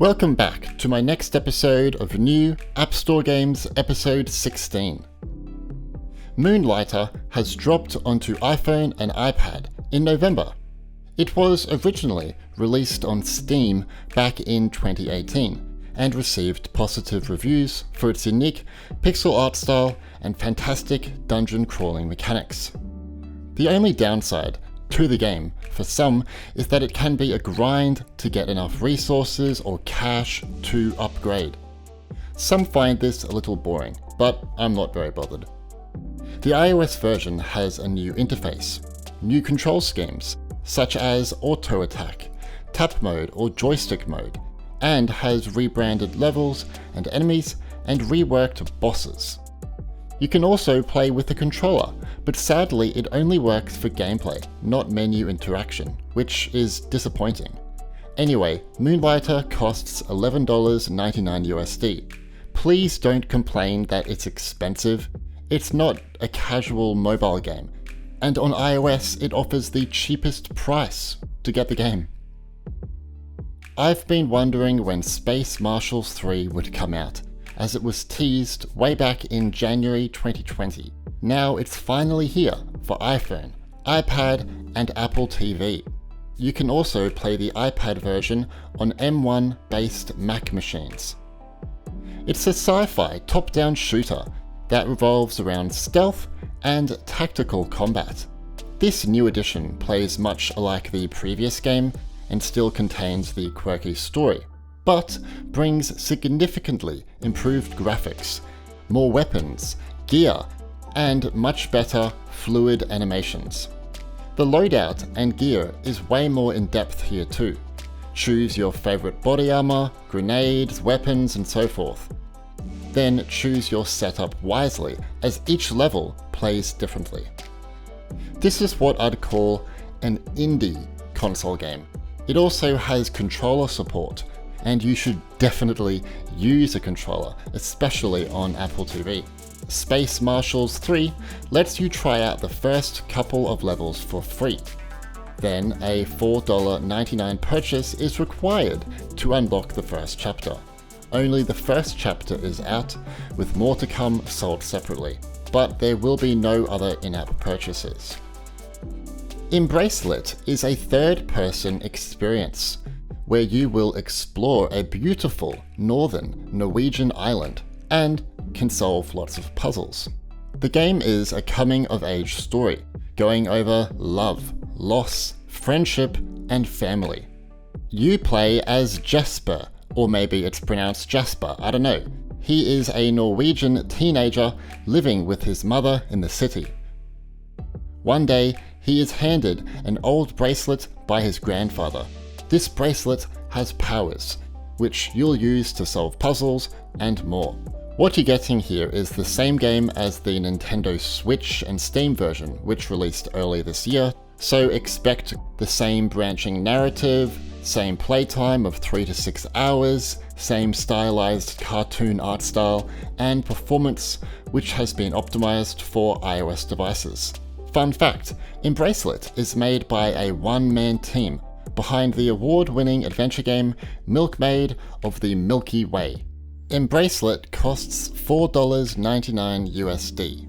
Welcome back to my next episode of New App Store Games episode 16. Moonlighter has dropped onto iPhone and iPad in November. It was originally released on Steam back in 2018 and received positive reviews for its unique pixel art style and fantastic dungeon crawling mechanics. The only downside to the game for some is that it can be a grind to get enough resources or cash to upgrade. Some find this a little boring, but I'm not very bothered. The iOS version has a new interface, new control schemes such as auto attack, tap mode or joystick mode, and has rebranded levels and enemies and reworked bosses. You can also play with the controller, but sadly it only works for gameplay, not menu interaction, which is disappointing. Anyway, Moonlighter costs $11.99 USD. Please don't complain that it's expensive. It's not a casual mobile game, and on iOS it offers the cheapest price to get the game. I've been wondering when Space Marshals 3 would come out, as it was teased way back in January 2020. Now it's finally here for iPhone, iPad, and Apple TV. You can also play the iPad version on M1 based Mac machines. It's a sci-fi top-down shooter that revolves around stealth and tactical combat. This new edition plays much like the previous game and still contains the quirky story, but brings significantly improved graphics, more weapons, gear, and much better fluid animations. The loadout and gear is way more in depth here too. Choose your favorite body armor, grenades, weapons, and so forth. Then choose your setup wisely, as each level plays differently. This is what I'd call an indie console game. It also has controller support, and you should definitely use a controller, especially on Apple TV. Space Marshals 3 lets you try out the first couple of levels for free. Then a $4.99 purchase is required to unlock the first chapter. Only the first chapter is out, with more to come sold separately, but there will be no other in-app purchases. Embracelet is a third-person experience, where you will explore a beautiful northern Norwegian island and can solve lots of puzzles. The game is a coming-of-age story, going over love, loss, friendship, and family. You play as Jesper, or maybe it's pronounced Jasper, I don't know. He is a Norwegian teenager living with his mother in the city. One day, he is handed an old bracelet by his grandfather. This bracelet has powers, which you'll use to solve puzzles and more. What you're getting here is the same game as the Nintendo Switch and Steam version, which released early this year, so expect the same branching narrative, same playtime of 3 to 6 hours, same stylized cartoon art style, and performance which has been optimized for iOS devices. Fun fact, Embracelet is made by a one-man team behind the award-winning adventure game Milkmaid of the Milky Way. Embracelet costs $4.99 USD.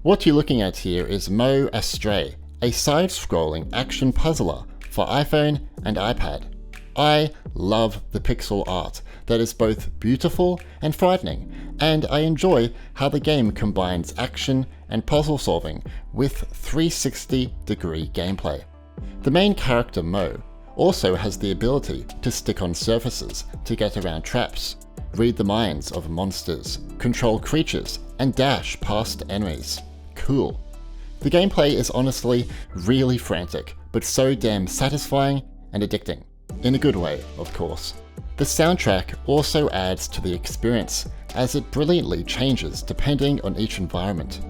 What you're looking at here is Astray, a side-scrolling action puzzler for iPhone and iPad. I love the pixel art that is both beautiful and frightening, and I enjoy how the game combines action and puzzle solving with 360-degree gameplay. The main character, Mo, also has the ability to stick on surfaces to get around traps, read the minds of monsters, control creatures, and dash past enemies. Cool. The gameplay is honestly really frantic, but so damn satisfying and addicting. In a good way, of course. The soundtrack also adds to the experience, as it brilliantly changes depending on each environment.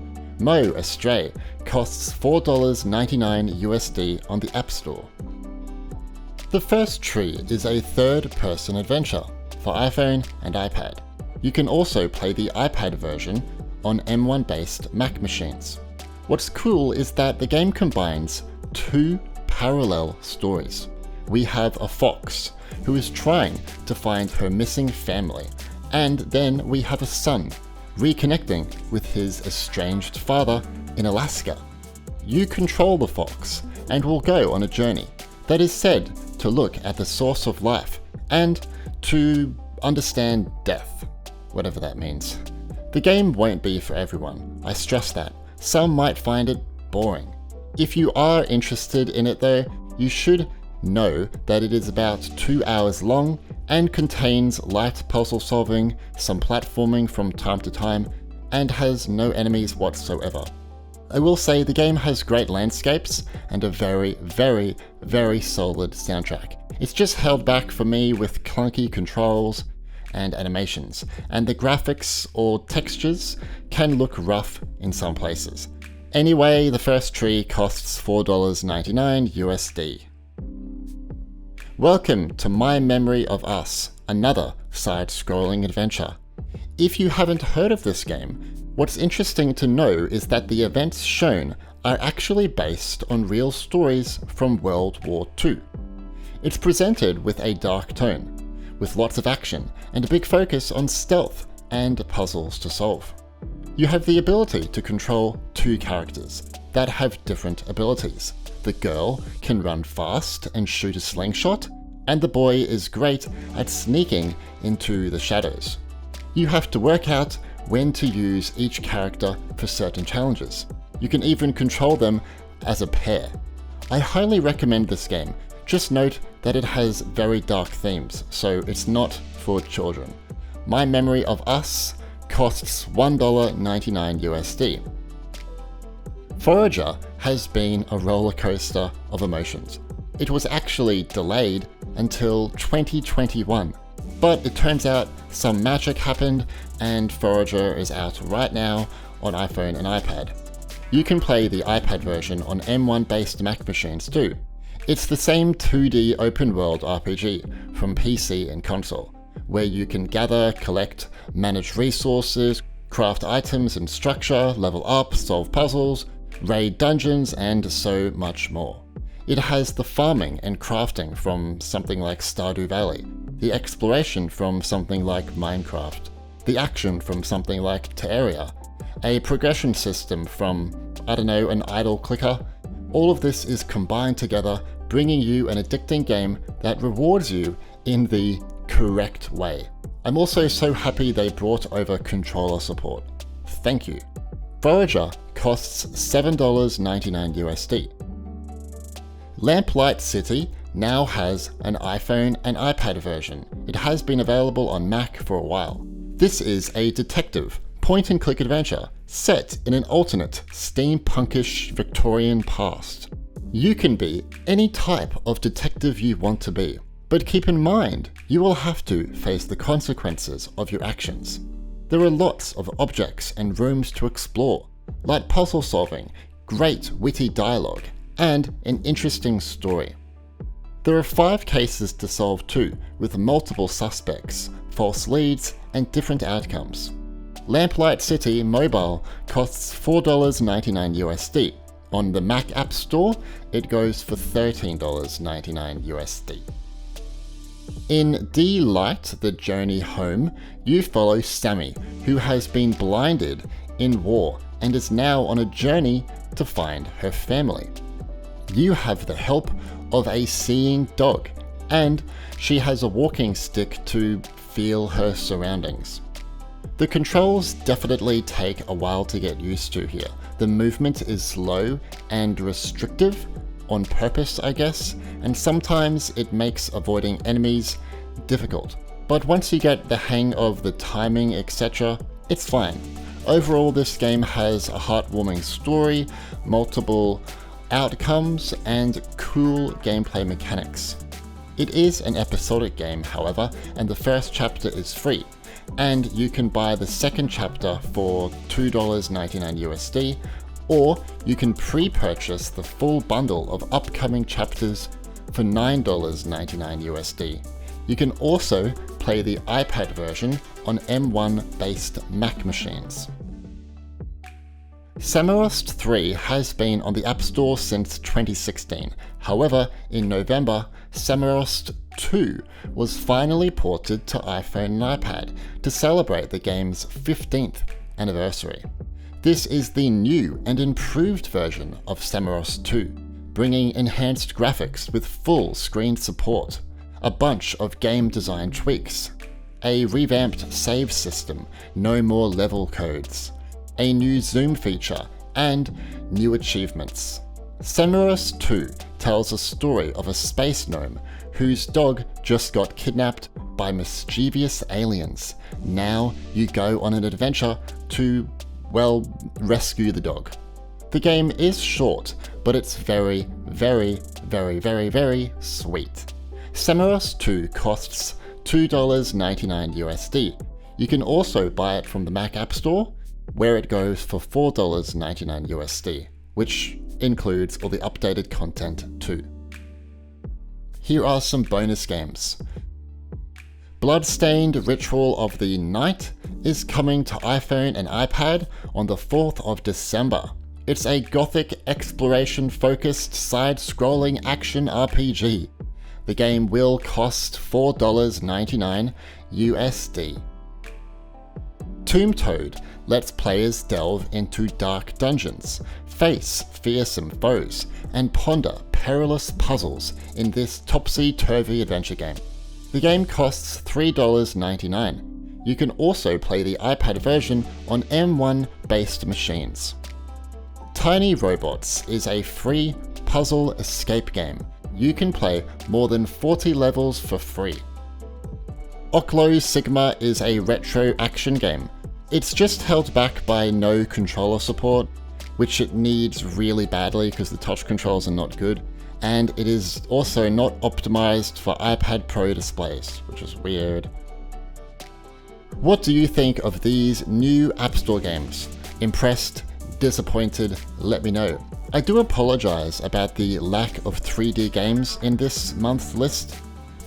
Astray costs $4.99 USD on the App Store. The First Tree is a third-person adventure for iPhone and iPad. You can also play the iPad version on M1-based Mac machines. What's cool is that the game combines two parallel stories. We have a fox who is trying to find her missing family, and then we have a son reconnecting with his estranged father in Alaska. You control the fox and will go on a journey that is said to look at the source of life and to understand death, whatever that means. The game won't be for everyone, I stress that. Some might find it boring. If you are interested in it though, you should know that it is about 2 hours long and contains light puzzle solving, some platforming from time to time, and has no enemies whatsoever. I will say the game has great landscapes and a very, very, very solid soundtrack. It's just held back for me with clunky controls and animations, and the graphics or textures can look rough in some places. Anyway, the first tree costs $4.99 USD. Welcome to My Memory of Us, another side-scrolling adventure. If you haven't heard of this game, what's interesting to know is that the events shown are actually based on real stories from World War II. It's presented with a dark tone, with lots of action and a big focus on stealth and puzzles to solve. You have the ability to control 2 characters that have different abilities. The girl can run fast and shoot a slingshot, and the boy is great at sneaking into the shadows. You have to work out when to use each character for certain challenges. You can even control them as a pair. I highly recommend this game. Just note that it has very dark themes, so it's not for children. My Memory of Us costs $1.99 USD. Forager has been a roller coaster of emotions. It was actually delayed until 2021, but it turns out some magic happened and Forager is out right now on iPhone and iPad. You can play the iPad version on M1 based Mac machines too. It's the same 2D open world RPG from PC and console, where you can gather, collect, manage resources, craft items and structure, level up, solve puzzles, raid dungeons, and so much more. It has the farming and crafting from something like Stardew Valley, the exploration from something like Minecraft, the action from something like Terraria, a progression system from, I don't know, an idle clicker. All of this is combined together, bringing you an addicting game that rewards you in the correct way. I'm also so happy they brought over controller support. Thank you. Forager costs $7.99 USD. Lamplight City now has an iPhone and iPad version. It has been available on Mac for a while. This is a detective, point-and-click adventure set in an alternate, steampunkish Victorian past. You can be any type of detective you want to be, but keep in mind, you will have to face the consequences of your actions. There are lots of objects and rooms to explore, light puzzle solving, great witty dialogue, and an interesting story. There are 5 cases to solve too, with multiple suspects, false leads, and different outcomes. Lamplight City Mobile costs $4.99 USD. On the Mac App Store, it goes for $13.99 USD. In Dlight, the journey home, you follow Sammy, who has been blinded in war and is now on a journey to find her family. You have the help of a seeing dog, and she has a walking stick to feel her surroundings. The controls definitely take a while to get used to here. The movement is slow and restrictive, on purpose I guess, and sometimes it makes avoiding enemies difficult. But once you get the hang of the timing etc, it's fine. Overall, this game has a heartwarming story, multiple outcomes, and cool gameplay mechanics. It is an episodic game, however, and the first chapter is free, and you can buy the second chapter for $2.99 USD, or you can pre-purchase the full bundle of upcoming chapters for $9.99 USD. You can also play the iPad version on M1 based Mac machines. Samorost 3 has been on the App Store since 2016. However, in November, Samorost 2 was finally ported to iPhone and iPad to celebrate the game's 15th anniversary. This is the new and improved version of Samorost 2, bringing enhanced graphics with full screen support, a bunch of game design tweaks, a revamped save system, no more level codes, a new zoom feature, and new achievements. Samorost 2 tells a story of a space gnome whose dog just got kidnapped by mischievous aliens. Now you go on an adventure to, well, rescue the dog. The game is short, but it's very, very, very, very, very sweet. Samorost 2 costs $2.99 USD. You can also buy it from the Mac App Store, where it goes for $4.99 USD, which includes all the updated content too. Here are some bonus games. Bloodstained Ritual of the Night is coming to iPhone and iPad on the 4th of December. It's a gothic exploration-focused side-scrolling action RPG. The game will cost $4.99 USD. Tomb Toad lets players delve into dark dungeons, face fearsome foes, and ponder perilous puzzles in this topsy-turvy adventure game. The game costs $3.99. You can also play the iPad version on M1-based machines. Tiny Robots is a free puzzle escape game. You can play more than 40 levels for free. Okhlos Sigma is a retro action game. It's just held back by no controller support, which it needs really badly because the touch controls are not good, and it is also not optimized for iPad Pro displays, which is weird. What do you think of these new App Store games? Impressed? Disappointed? Let me know. I do apologize about the lack of 3D games in this month's list,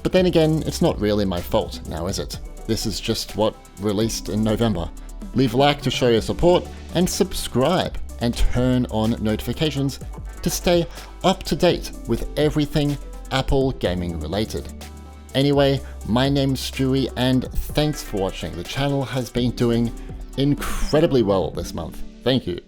but then again, it's not really my fault now, is it? This is just what released in November. Leave a like to show your support, and subscribe and turn on notifications to stay up to date with everything Apple gaming related. Anyway, my name's Stewie, and thanks for watching. The channel has been doing incredibly well this month. Thank you.